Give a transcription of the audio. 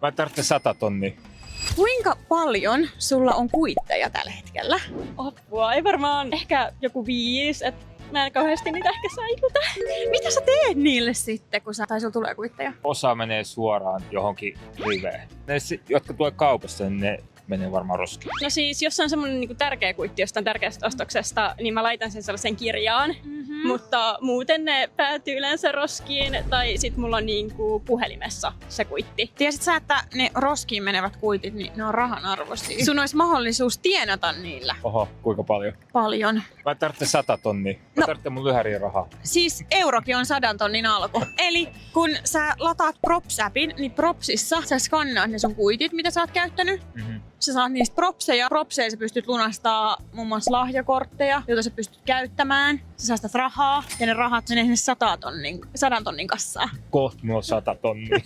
Mä tarvitsen 100 tonnia. Kuinka paljon sulla on kuitteja tällä hetkellä? Apua, ei varmaan ehkä joku 5, että mä en kauheasti niitä ehkä säilytä. Mitä sä teet niille sitten, kun sulla tulee kuitteja? Osa menee suoraan johonkin riveen. Ne, jotka tulee kaupasta, niin ne menee varmaan roskiin. No siis, jos on semmoinen niinku tärkeä kuitti jostain tärkeästä ostoksesta, niin mä laitan sen sellaiseen kirjaan. Mutta muuten ne päätyy yleensä roskiin, tai sit mulla on niinku puhelimessa se kuitti. Tiesit sä, että ne roskiin menevät kuitit, niin ne on rahan arvoisia. Sun olisi mahdollisuus tienata niillä Oho, kuinka paljon? paljon. Mä tarvitsen 100 tonnia. Mä tarvitsen mun lyhäriin rahaa. Siis eurokin on 100 tonnin alku. Eli kun sä lataat Props-appin, niin Propsissa sä skannaat ne sun kuitit, mitä sä oot käyttänyt. Sä saat niistä propseja. Propseja sä pystyt lunastamaan muun muassa lahjakortteja, joita sä pystyt käyttämään. Sä säästät rahaa ja ne rahat menee sinne 100 tonnin kassaan. Kohta mulla on 100 tonnia.